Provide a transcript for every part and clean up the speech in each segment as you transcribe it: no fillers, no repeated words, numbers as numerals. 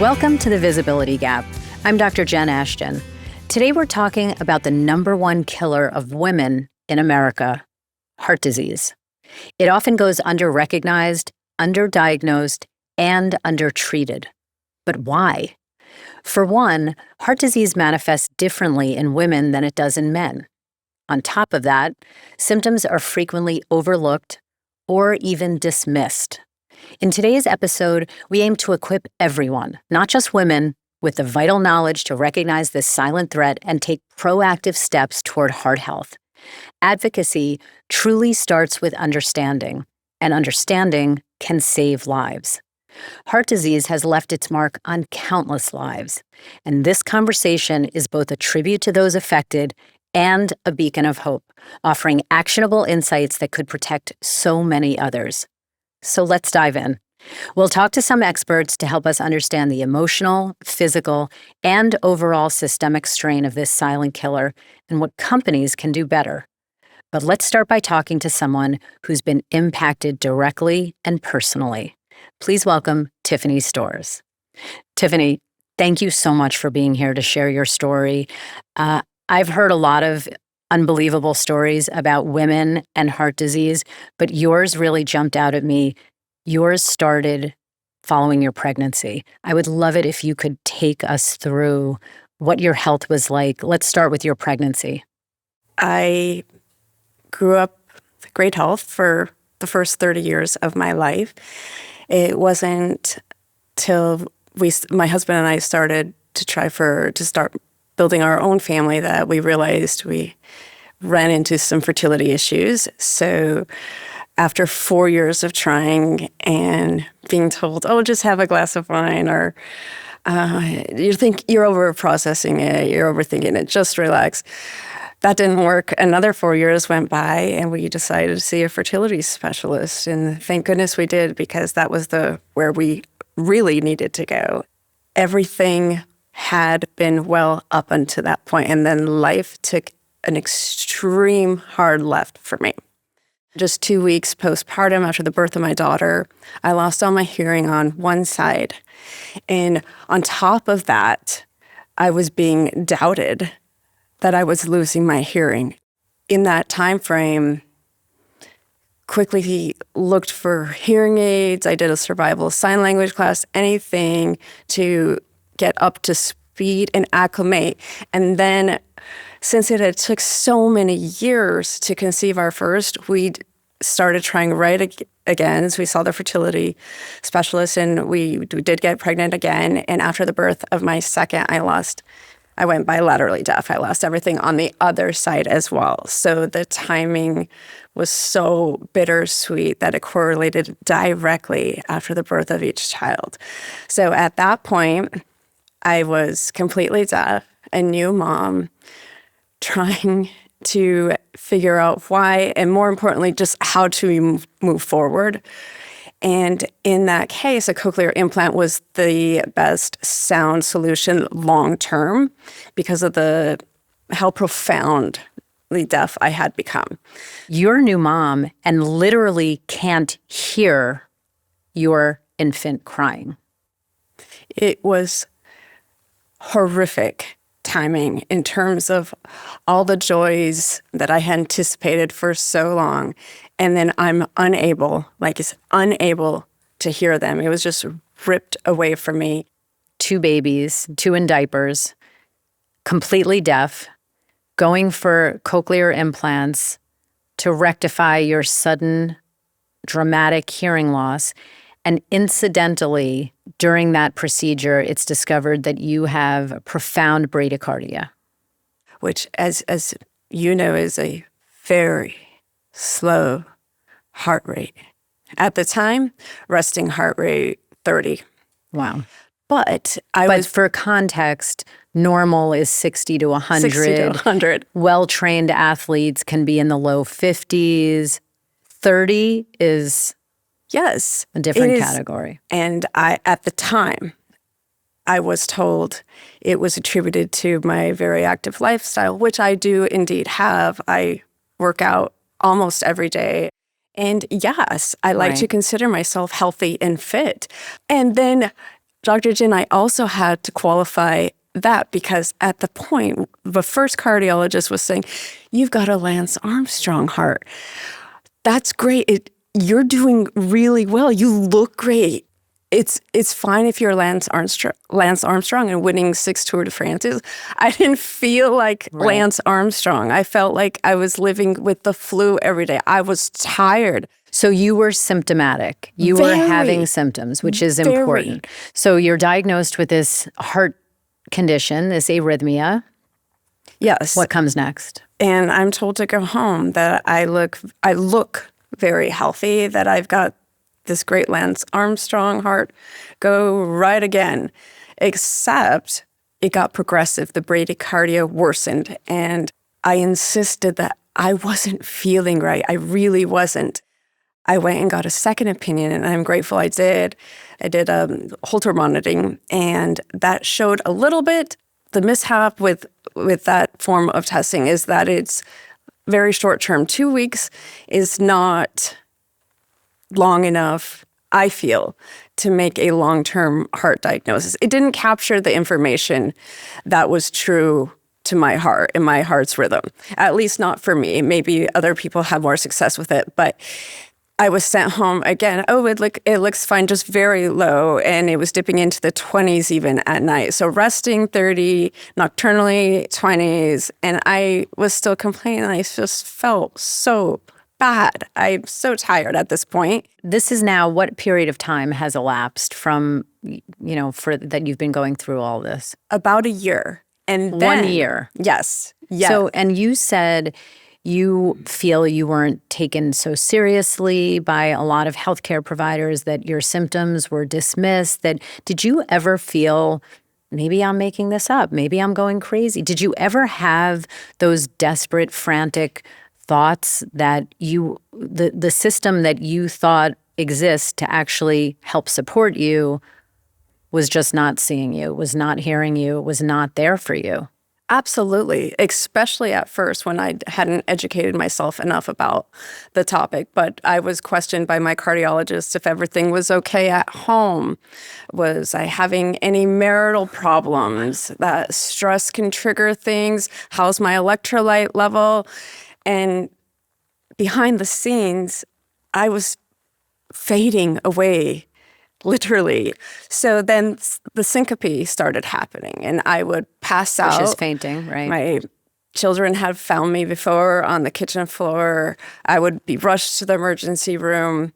Welcome to The Visibility Gap. I'm Dr. Jen Ashton. Today we're talking about the #1 killer of women in America, heart disease. It often goes under-recognized, under-diagnosed, and under-treated. But why? For one, heart disease manifests differently in women than it does in men. On top of that, symptoms are frequently overlooked or even dismissed. In today's episode, we aim to equip everyone, not just women, with the vital knowledge to recognize this silent threat and take proactive steps toward heart health. Advocacy truly starts with understanding, and understanding can save lives. Heart disease has left its mark on countless lives, and this conversation is both a tribute to those affected and a beacon of hope, offering actionable insights that could protect so many others. So let's dive in. We'll talk to some experts to help us understand the emotional, physical, and overall systemic strain of this silent killer and what companies can do better. But let's start by talking to someone who's been impacted directly and personally. Please welcome Tiffany Storrs. Tiffany, thank you so much for being here to share your story. I've heard a lot of unbelievable stories about women and heart disease, but yours really jumped out at me. Yours started following your pregnancy. I would love it if you could take us through what your health was like. Let's start with your pregnancy. I grew up with great health for the first 30 years of my life. It wasn't till my husband and I started to start building our own family that we realized we ran into some fertility issues. So after 4 years of trying and being told, oh, just have a glass of wine, or you think you're over-processing it, you're overthinking it, just relax. That didn't work. Another 4 years went by, and we decided to see a fertility specialist. And thank goodness we did, because that was where we really needed to go. Everything had been well up until that point, and then life took an extreme hard left for me. Just 2 weeks postpartum after the birth of my daughter, I lost all my hearing on one side. And on top of that, I was being doubted that I was losing my hearing. In that time frame, quickly looked for hearing aids. I did a survival sign language class, anything to get up to speed and acclimate. And then, since it had took so many years to conceive our first, we started trying right again. So we saw the fertility specialist, and we did get pregnant again. And after the birth of my second, I went bilaterally deaf. I lost everything on the other side as well. So the timing was so bittersweet that it correlated directly after the birth of each child. So at that point, I was completely deaf, a new mom, trying to figure out why, and more importantly, just how to move forward. And in that case, a cochlear implant was the best sound solution long-term because of how profoundly deaf I had become. You're a new mom and literally can't hear your infant crying. It was horrific timing in terms of all the joys that I had anticipated for so long. And then I'm unable to hear them. It was just ripped away from me. 2 babies, 2 in diapers, completely deaf, going for cochlear implants to rectify your sudden dramatic hearing loss. And incidentally, during that procedure, it's discovered that you have profound bradycardia. Which, as you know, is a very slow heart rate. At the time, resting heart rate 30. Wow. But for context, normal is 60 to 100. 60 to 100. Well-trained athletes can be in the low 50s. 30 is yes, a different category. And at the time, I was told it was attributed to my very active lifestyle, which I do indeed have. I work out almost every day. And yes, I like to consider myself healthy and fit. And then Dr. Jin, I also had to qualify that because at the point, the first cardiologist was saying, you've got a Lance Armstrong heart. That's great. You're doing really well. You look great. It's fine if you're Lance Armstrong and winning 6 Tour de France's. I didn't feel like Lance Armstrong. I felt like I was living with the flu every day. I was tired. So you were symptomatic. You were having symptoms, which is important. So you're diagnosed with this heart condition, this arrhythmia. Yes. What comes next? And I'm told to go home, that I look very healthy, that I've got this great Lance Armstrong heart, go right again. Except it got progressive. The bradycardia worsened. And I insisted that I wasn't feeling right. I really wasn't. I went and got a second opinion, and I'm grateful I did. I did Holter monitoring, and that showed a little bit. The mishap with that form of testing is that it's very short-term. 2 weeks is not long enough, I feel, to make a long-term heart diagnosis. It didn't capture the information that was true to my heart and my heart's rhythm, at least not for me. Maybe other people have more success with it, but I was sent home again. Oh, it looks fine, just very low. And it was dipping into the 20s even at night. So resting 30, nocturnally 20s. And I was still complaining. I just felt so bad. I'm so tired at this point. This is now what period of time has elapsed from, for that you've been going through all this? About a year. And then, 1 year. Yes. Yes. So, and you said you feel you weren't taken so seriously by a lot of healthcare providers, that your symptoms were dismissed. Did you ever feel, maybe I'm making this up, maybe I'm going crazy? Did you ever have those desperate, frantic thoughts that the system that you thought exists to actually help support you was just not seeing you, was not hearing you, was not there for you? Absolutely, especially at first when I hadn't educated myself enough about the topic. But I was questioned by my cardiologist if everything was okay at home. Was I having any marital problems? That stress can trigger things. How's my electrolyte level? And behind the scenes, I was fading away. Literally. So then the syncope started happening, and I would pass out. Which is fainting, right? My children had found me before on the kitchen floor. I would be rushed to the emergency room,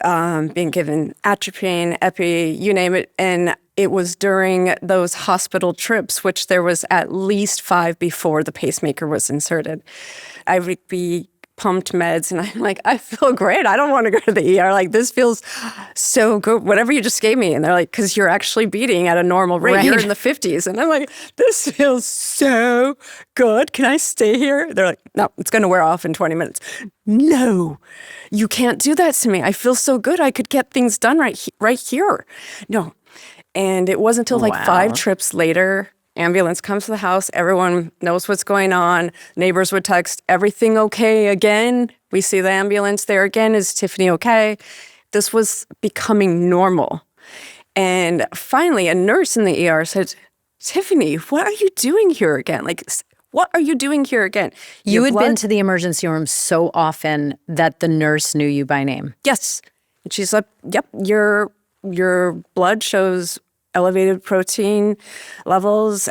being given atropine, epi, you name it. And it was during those hospital trips, which there was at least 5 before the pacemaker was inserted. I would be pumped meds, and I'm like, I feel great. I don't want to go to the ER. Like, this feels so good. Whatever you just gave me. And they're like, because you're actually beating at a normal rate. Right. You're in the 50s. And I'm like, this feels so good. Can I stay here? They're like, no, it's going to wear off in 20 minutes. No, you can't do that to me. I feel so good. I could get things done right here. No. And it wasn't until 5 trips later, ambulance comes to the house. Everyone knows what's going on. Neighbors would text, everything okay again? We see the ambulance there again. Is Tiffany okay? This was becoming normal. And finally, a nurse in the ER said, Tiffany, what are you doing here again? Like, what are you doing here again? You had been to the emergency room so often that the nurse knew you by name. Yes. And she's like, yep, your blood shows elevated protein levels,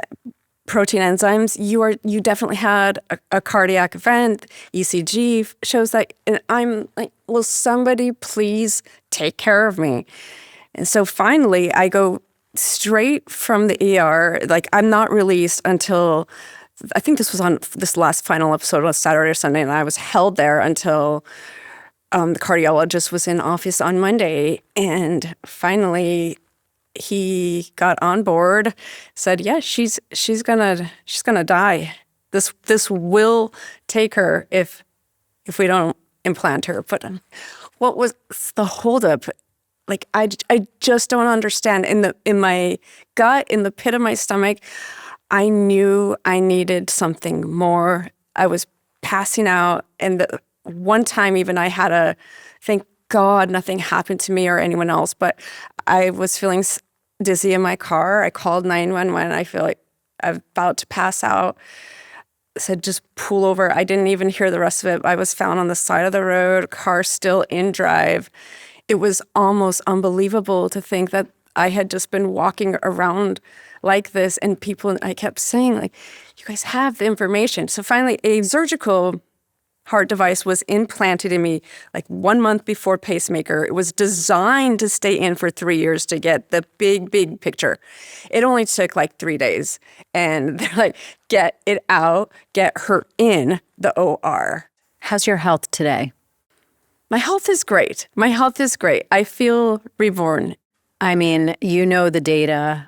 protein enzymes. You definitely had a cardiac event. ECG shows that. And I'm like, will somebody please take care of me? And so finally, I go straight from the ER. Like, I'm not released until, I think this was on this last final episode on Saturday or Sunday, and I was held there until the cardiologist was in office on Monday. And finally, he got on board, said, yeah, she's gonna die. This will take her if we don't implant her. But what was the holdup? Like, I just don't understand. In my gut, in the pit of my stomach, I knew I needed something more. I was passing out, and one time even I had a, thank God nothing happened to me or anyone else, but I was feeling dizzy in my car. I called 911. I feel like I'm about to pass out. Said, just pull over. I didn't even hear the rest of it. I was found on the side of the road, car still in drive. It was almost unbelievable to think that I had just been walking around like this, and I kept saying, like, you guys have the information. So finally, a surgical heart device was implanted in me like 1 month before pacemaker. It was designed to stay in for 3 years to get the big, big picture. It only took like 3 days. And they're like, get it out, get her in the OR. How's your health today? My health is great. My health is great. I feel reborn. I mean, you know the data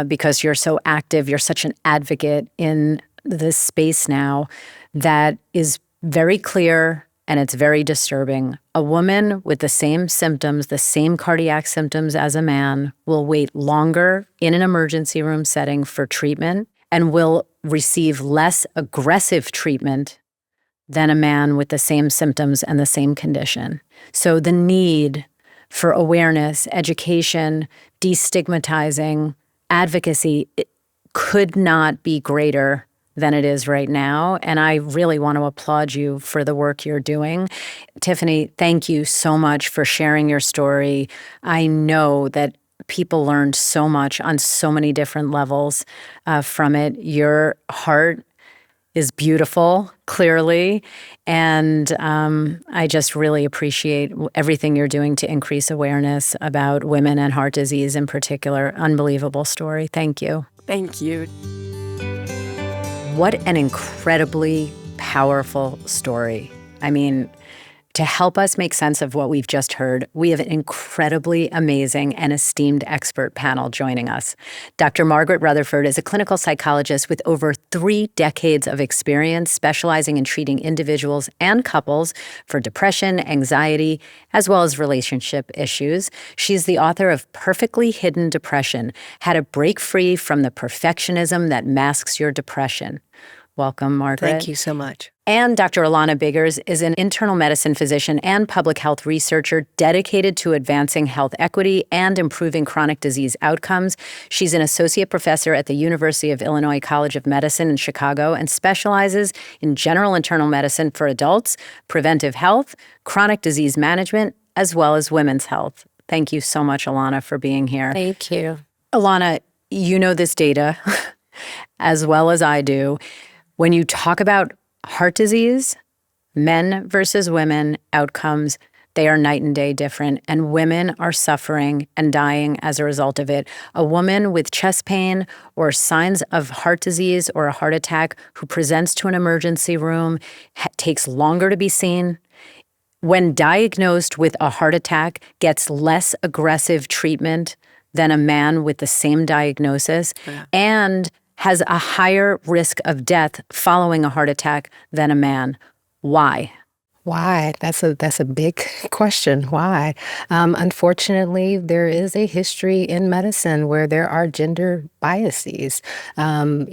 because you're so active. You're such an advocate in this space now that is very clear, and it's very disturbing. A woman with the same symptoms, the same cardiac symptoms as a man, will wait longer in an emergency room setting for treatment and will receive less aggressive treatment than a man with the same symptoms and the same condition. So the need for awareness, education, destigmatizing, advocacy, it could not be greater than it is right now. And I really want to applaud you for the work you're doing. Tiffany, thank you so much for sharing your story. I know that people learned so much on so many different levels from it. Your heart is beautiful, clearly. And I just really appreciate everything you're doing to increase awareness about women and heart disease in particular. Unbelievable story. Thank you. Thank you. What an incredibly powerful story. I mean, to help us make sense of what we've just heard, we have an incredibly amazing and esteemed expert panel joining us. Dr. Margaret Rutherford is a clinical psychologist with over 3 decades of experience specializing in treating individuals and couples for depression, anxiety, as well as relationship issues. She's the author of Perfectly Hidden Depression: How to Break Free from the Perfectionism That Masks Your Depression. Welcome, Margaret. Thank you so much. And Dr. Alana Biggers is an internal medicine physician and public health researcher dedicated to advancing health equity and improving chronic disease outcomes. She's an associate professor at the University of Illinois College of Medicine in Chicago and specializes in general internal medicine for adults, preventive health, chronic disease management, as well as women's health. Thank you so much, Alana, for being here. Thank you. Alana, you know this data as well as I do. When you talk about heart disease, men versus women outcomes, they are night and day different, and women are suffering and dying as a result of it. A woman with chest pain or signs of heart disease or a heart attack who presents to an emergency room takes longer to be seen. When diagnosed with a heart attack, gets less aggressive treatment than a man with the same diagnosis, and has a higher risk of death following a heart attack than a man. Why? Why? That's a big question. Why? Unfortunately, there is a history in medicine where there are gender biases. In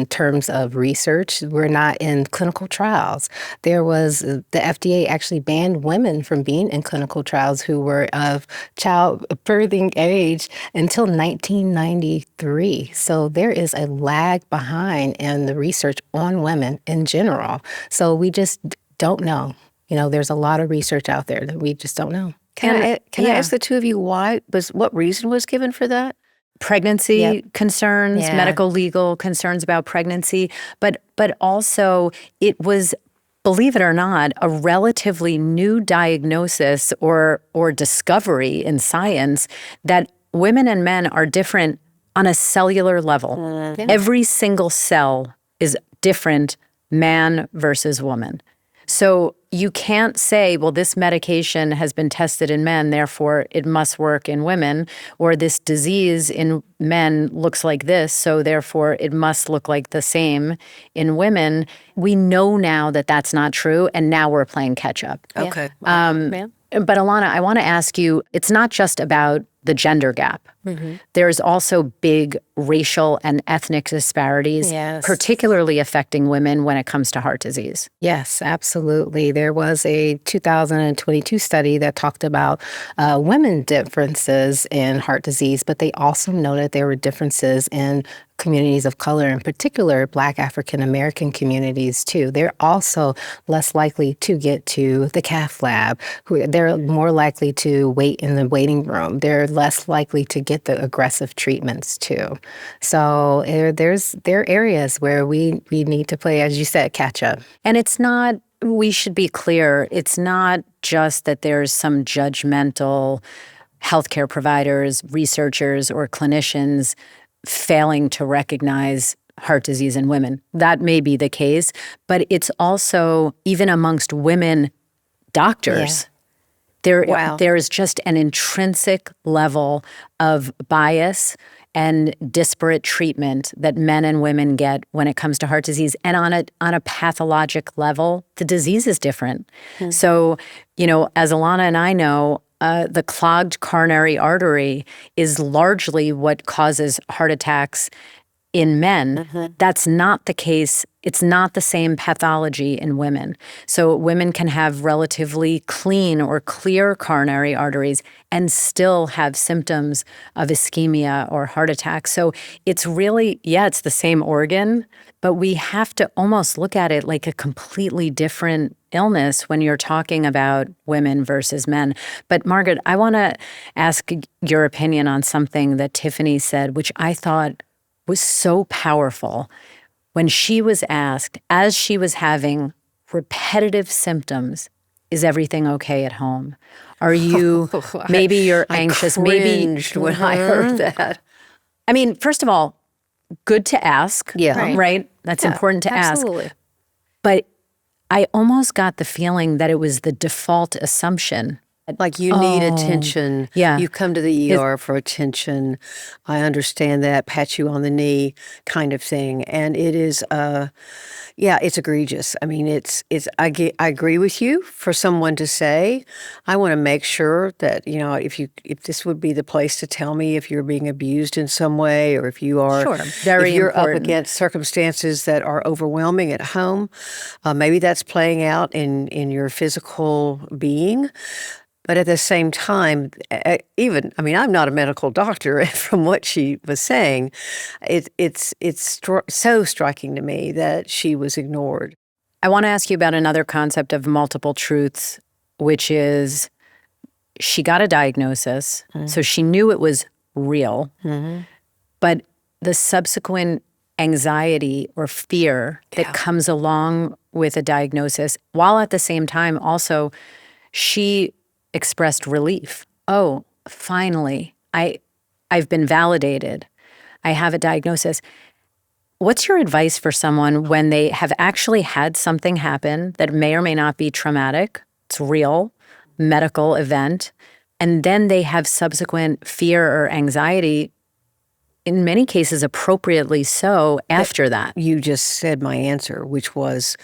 terms of research, we're not in clinical trials. The FDA actually banned women from being in clinical trials who were of childbirthing age until 1993. So there is a lag behind in the research on women in general. So we just don't know. There's a lot of research out there that we just don't know. Can I ask the two of you what reason was given for that? Pregnancy concerns, medical legal concerns about pregnancy, but also it was, believe it or not, a relatively new diagnosis or discovery in science that women and men are different on a cellular level. Every single cell is different, man versus woman. So you can't say, well, this medication has been tested in men, therefore it must work in women, or this disease in men looks like this, so therefore it must look like the same in women. We know now that that's not true, and now we're playing catch up. Okay. But Alana, I want to ask you, it's not just about the gender gap. There's also big racial and ethnic disparities, Yes. particularly affecting women when it comes to heart disease. Yes, absolutely. There was a 2022 study that talked about women differences in heart disease, but they also noted there were differences in communities of color, in particular Black African American communities too. They're also less likely to get to the cath lab. They're more likely to wait in the waiting room. They're less likely to get the aggressive treatments too. So there are areas where we need to play, as you said, catch up. And it's not, we should be clear, it's not just that there's some judgmental healthcare providers, researchers, or clinicians failing to recognize heart disease in women. That may be the case, but it's also, even amongst women doctors, there is just an intrinsic level of bias and disparate treatment that men and women get when it comes to heart disease. And on a pathologic level, the disease is different. So, as Alana and I know, the clogged coronary artery is largely what causes heart attacks in men. That's not the case. It's not the same pathology in women. So women can have relatively clean or clear coronary arteries and still have symptoms of ischemia or heart attack. So it's really, it's the same organ, but we have to almost look at it like a completely different illness when you're talking about women versus men. But Margaret, I want to ask your opinion on something that Tiffany said, which I thought was so powerful. When she was asked, as she was having repetitive symptoms, is everything okay at home? Are you, maybe you're anxious, maybe when I heard that. I mean, first of all, good to ask, Yeah. right? That's important to Absolutely. ask. But I almost got the feeling that it was the default assumption. Like you need attention. Yeah. You come to the ER for attention. I understand that, pat you on the knee kind of thing. And it is, it's egregious. I mean, I agree with you for someone to say, I want to make sure that, if this would be the place to tell me if you're being abused in some way or if you are, if you're important. up against circumstances that are overwhelming at home, maybe that's playing out in your physical being. But at the same time, I'm not a medical doctor, and from what she was saying, it's so striking to me that she was ignored. I want to ask you about another concept of multiple truths, which is she got a diagnosis, so she knew it was real, but the subsequent anxiety or fear that comes along with a diagnosis, while at the same time also she expressed relief. Oh, finally, I've been validated. I have a diagnosis. What's your advice for someone when they have actually had something happen that may or may not be traumatic, it's real, medical event, and then they have subsequent fear or anxiety, in many cases appropriately so, after that? You just said my answer, which was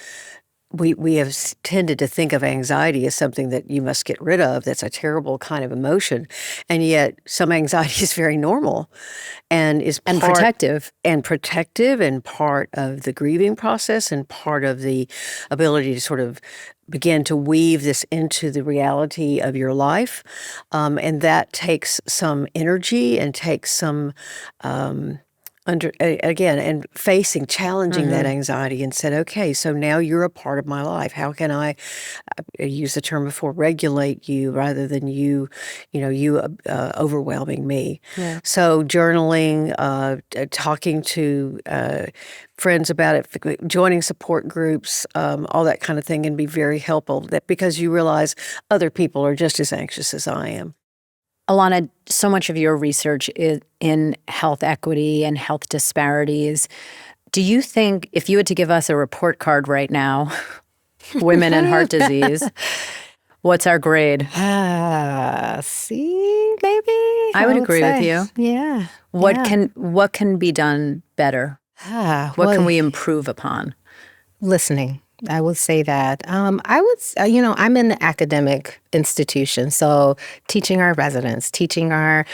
we have tended to think of anxiety as something that you must get rid of. That's a terrible kind of emotion. And yet some anxiety is very normal and is protective. And protective and part of the grieving process and part of the ability to sort of begin to weave this into the reality of your life. And that takes some energy and takes some challenging that anxiety and said, okay, so now you're a part of my life. How can I use the term before, regulate you rather than you overwhelming me? Yeah. So journaling, talking to friends about it, joining support groups, all that kind of thing can be very helpful because you realize other people are just as anxious as I am. Alana, so much of your research is in health equity and health disparities. Do you think, if you had to give us a report card right now, women and heart disease, what's our grade? C, maybe? I would agree with you. Yeah. What can be done better? What can we improve upon? Listening. I would say that. I'm in the academic institution, so teaching our residents, teaching our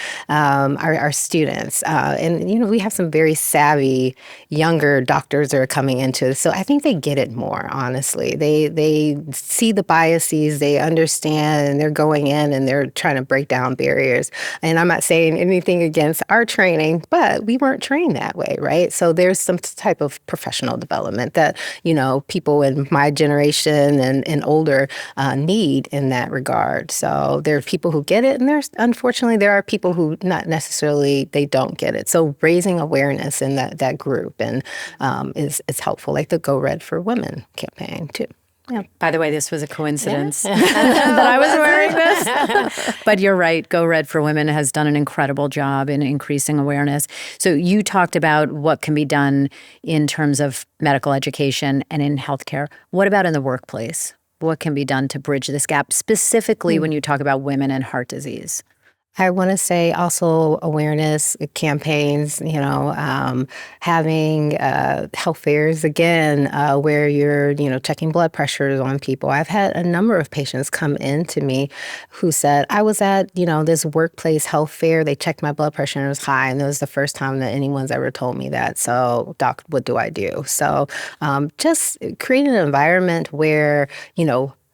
students, and we have some very savvy younger doctors that are coming into it. So I think they get it more. Honestly, they see the biases, they understand, and they're going in and they're trying to break down barriers. And I'm not saying anything against our training, but we weren't trained that way, right? So there's some type of professional development that people in my generation and older need in that regard. So there are people who get it, and unfortunately there are people who not necessarily, they don't get it. So raising awareness in that group and is helpful, like the Go Red for Women campaign too. Yeah. By the way, this was a coincidence that I was wearing this. But you're right. Go Red for Women has done an incredible job in increasing awareness. So you talked about what can be done in terms of medical education and in healthcare. What about in the workplace? What can be done to bridge this gap, specifically when you talk about women and heart disease? I want to say also awareness campaigns, having health fairs again, where you're, checking blood pressures on people. I've had a number of patients come in to me who said, I was at, this workplace health fair. They checked my blood pressure and it was high. And it was the first time that anyone's ever told me that. So, doc, what do I do? So just creating an environment where,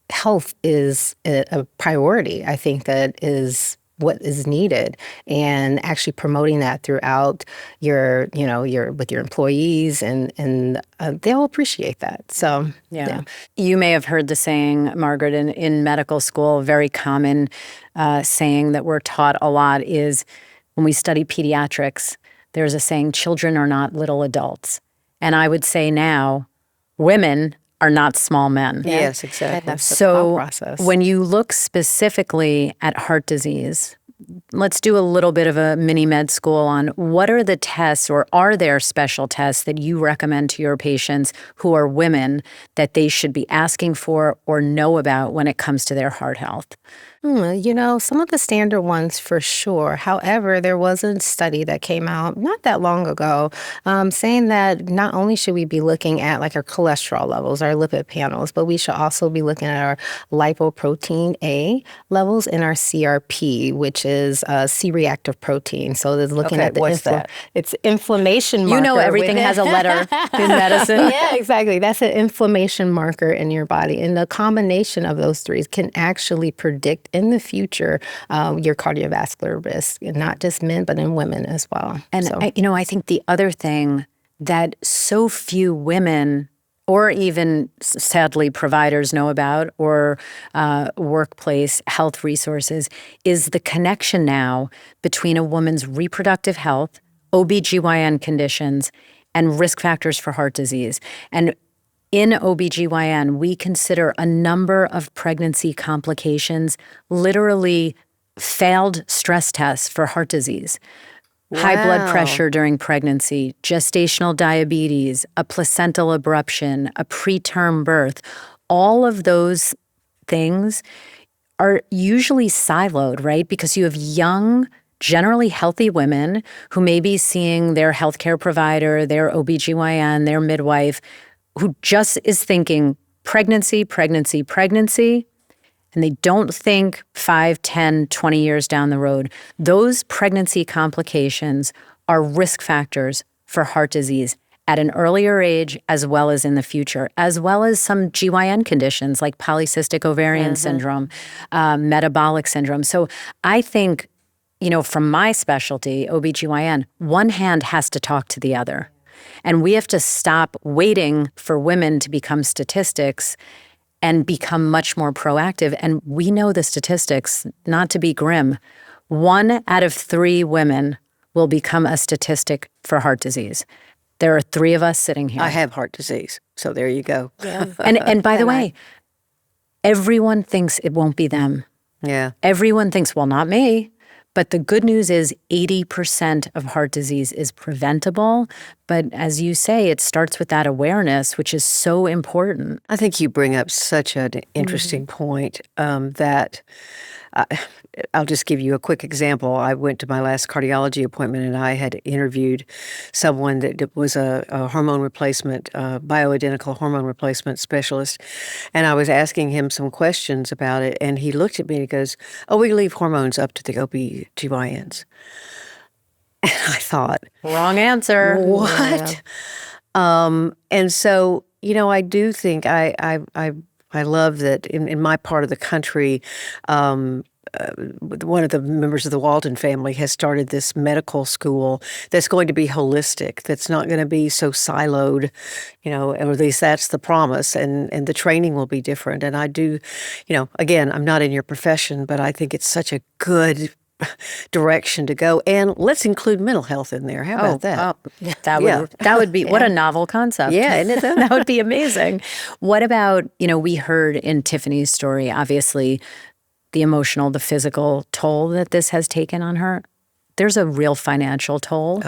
health is a priority. I think that is what is needed, and actually promoting that throughout your with your employees, and they'll appreciate that. So yeah. You may have heard the saying, Margaret, in medical school, a very common saying that we're taught a lot is when we study pediatrics, there's a saying, children are not little adults. And I would say now, women are not small men. Yes, exactly. That's the thought process. When you look specifically at heart disease, let's do a little bit of a mini med school on what are the tests, or are there special tests that you recommend to your patients who are women that they should be asking for or know about when it comes to their heart health? Some of the standard ones for sure. However, there was a study that came out not that long ago saying that not only should we be looking at like our cholesterol levels, our lipid panels, but we should also be looking at our lipoprotein A levels and our CRP, which is C-reactive protein. So there's looking at the what's that? It's inflammation marker. Everything has a letter in medicine. Yeah, exactly. That's an inflammation marker in your body. And the combination of those three can actually predict in the future your cardiovascular risk, and not just men, but in women as well. And, I think the other thing that so few women, or even sadly providers, know about, or workplace health resources, is the connection now between a woman's reproductive health, OBGYN conditions, and risk factors for heart disease. And in OBGYN, we consider a number of pregnancy complications literally failed stress tests for heart disease. Wow. High blood pressure during pregnancy, gestational diabetes, a placental abruption, a preterm birth. All of those things are usually siloed, right? Because you have young, generally healthy women who may be seeing their healthcare provider, their OBGYN, their midwife, who just is thinking pregnancy, pregnancy, pregnancy, and they don't think 5, 10, 20 years down the road. Those pregnancy complications are risk factors for heart disease at an earlier age as well as in the future, as well as some GYN conditions like polycystic ovarian syndrome, metabolic syndrome. So I think, from my specialty, OBGYN, one hand has to talk to the other. And we have to stop waiting for women to become statistics and become much more proactive. And we know the statistics, not to be grim. 1 out of 3 women will become a statistic for heart disease. There are 3 of us sitting here. I have heart disease, so there you go. Yeah. And by the way, everyone thinks it won't be them. Yeah. Everyone thinks, well, not me. But the good news is 80% of heart disease is preventable But as you say, it starts with that awareness, which is so important. I think you bring up such an interesting point that I'll just give you a quick example. I went to my last cardiology appointment and I had interviewed someone that was a hormone replacement, bioidentical hormone replacement specialist. And I was asking him some questions about it. And he looked at me and he goes, "Oh, we leave hormones up to the OB-GYNs." And I thought, Wrong answer. what? And so, I do think I love that in my part of the country, one of the members of the Walton family has started this medical school that's going to be holistic, that's not going to be so siloed, or at least that's the promise, and the training will be different. And I do, again, I'm not in your profession, but I think it's such a good direction to go. And let's include mental health in there. How about that? That would be what a novel concept. Yeah, isn't it though? That would be amazing. What about, we heard in Tiffany's story, obviously, the emotional, the physical toll that this has taken on her. There's a real financial toll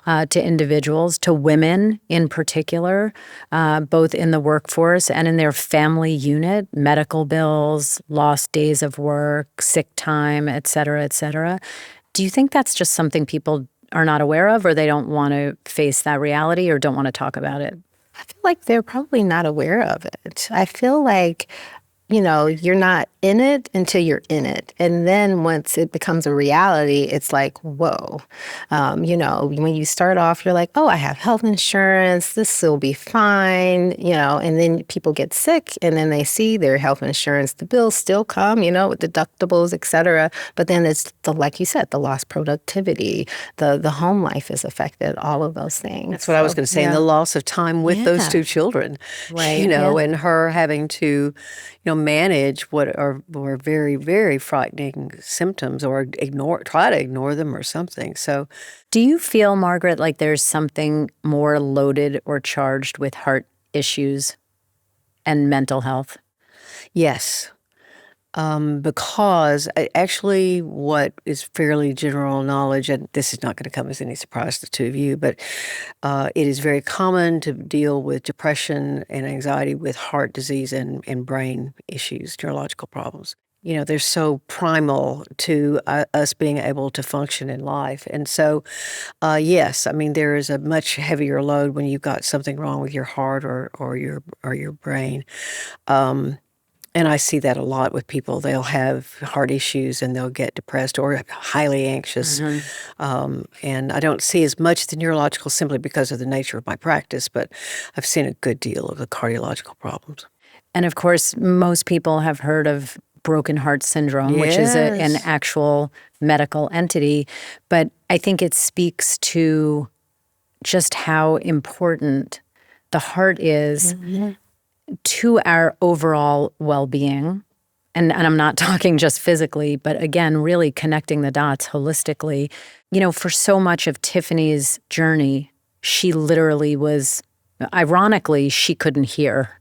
to individuals, to women in particular, both in the workforce and in their family unit, medical bills, lost days of work, sick time, et cetera, et cetera. Do you think that's just something people are not aware of, or they don't want to face that reality or don't want to talk about it? I feel like they're probably not aware of it. I feel like you're not in it until you're in it. And then once it becomes a reality, it's like, whoa. When you start off, you're like, oh, I have health insurance. This will be fine, and then people get sick and then they see their health insurance. The bills still come, with deductibles, et cetera. But then it's, like you said, the lost productivity, the home life is affected, all of those things. That's what I was going to say, and the loss of time with those two children, right? And her having to, manage what are very, very frightening symptoms, or try to ignore them or something. So, do you feel, Margaret, like there's something more loaded or charged with heart issues and mental health? Yes. Because actually what is fairly general knowledge, and this is not going to come as any surprise to the two of you, but it is very common to deal with depression and anxiety with heart disease and brain issues, neurological problems. They're so primal to us being able to function in life. And so, yes, there is a much heavier load when you've got something wrong with your heart or your brain. And I see that a lot with people. They'll have heart issues and they'll get depressed or highly anxious. And I don't see as much the neurological simply because of the nature of my practice, but I've seen a good deal of the cardiological problems. And of course, most people have heard of broken heart syndrome, which is an actual medical entity. But I think it speaks to just how important the heart is to our overall well-being. And I'm not talking just physically, but again, really connecting the dots holistically. For so much of Tiffany's journey, she literally was, ironically, she couldn't hear,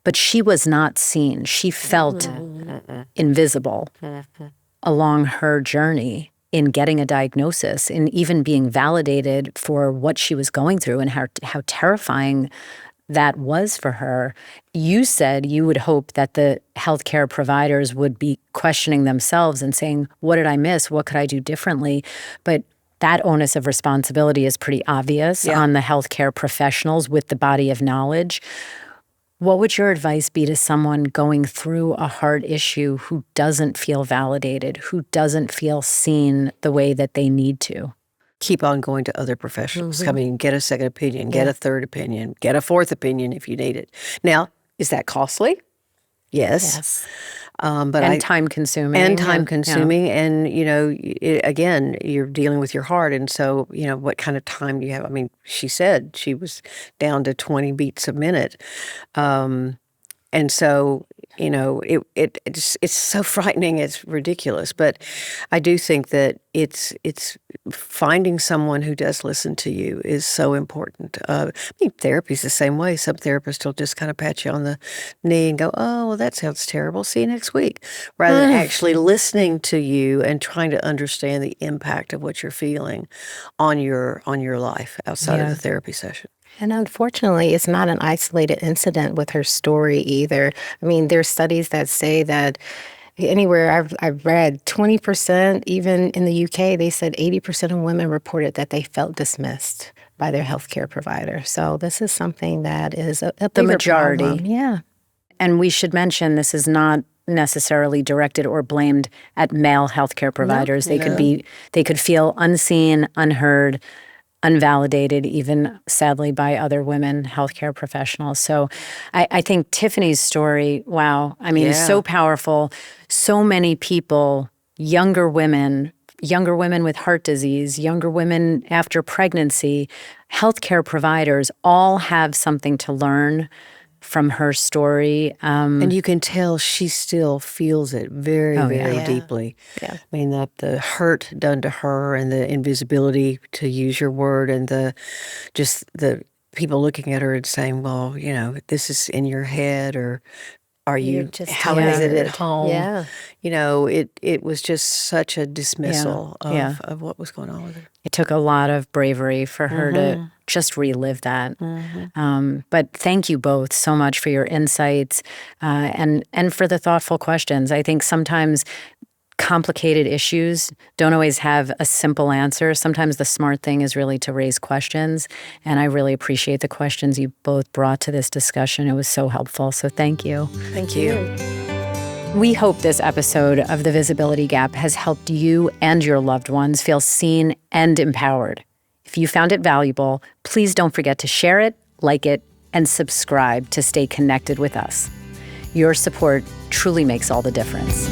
but she was not seen. She felt invisible along her journey in getting a diagnosis, in even being validated for what she was going through and how terrifying that was for her. You said you would hope that the healthcare providers would be questioning themselves and saying, what did I miss? What could I do differently? But that onus of responsibility is pretty obvious on the healthcare professionals with the body of knowledge. What would your advice be to someone going through a heart issue who doesn't feel validated, who doesn't feel seen the way that they need to? Keep on going to other professionals. Get a second opinion, get a third opinion, get a fourth opinion if you need it. Now, is that costly? Yes. But time-consuming. And time-consuming. And, again, you're dealing with your heart. And so, what kind of time do you have? She said she was down to 20 beats a minute. And so You know, it's so frightening. It's ridiculous. But I do think that it's finding someone who does listen to you is so important. I mean, therapy's the same way. Some therapists will just kind of pat you on the knee and go, "Oh, well, that sounds terrible. See you next week," rather than actually listening to you and trying to understand the impact of what you're feeling on your life outside of the therapy session. And unfortunately, it's not an isolated incident with her story either. I mean, there's studies that say that anywhere I've read, 20%, even in the UK, they said 80% of women reported that they felt dismissed by their healthcare provider. So this is something that is a The bigger majority. problem. Yeah. And we should mention this is not necessarily directed or blamed at male healthcare providers. They could feel unseen, unheard, unvalidated, even sadly by other women healthcare professionals. So I think Tiffany's story, wow, I mean, so powerful. So many people, younger women with heart disease, younger women after pregnancy, healthcare providers all have something to learn from her story. And you can tell she still feels it very, very deeply. Yeah. I mean, the hurt done to her and the invisibility, to use your word, and the people looking at her and saying, well, you know, this is in your head, or how is it at home? Yeah. You know, it was just such a dismissal of what was going on with her. It took a lot of bravery for her to just relive that. But thank you both so much for your insights and for the thoughtful questions. I think sometimes complicated issues don't always have a simple answer. Sometimes the smart thing is really to raise questions. And I really appreciate the questions you both brought to this discussion. It was so helpful. So thank you. Thank you. We hope this episode of The Visibility Gap has helped you and your loved ones feel seen and empowered. If you found it valuable, please don't forget to share it, like it, and subscribe to stay connected with us. Your support truly makes all the difference.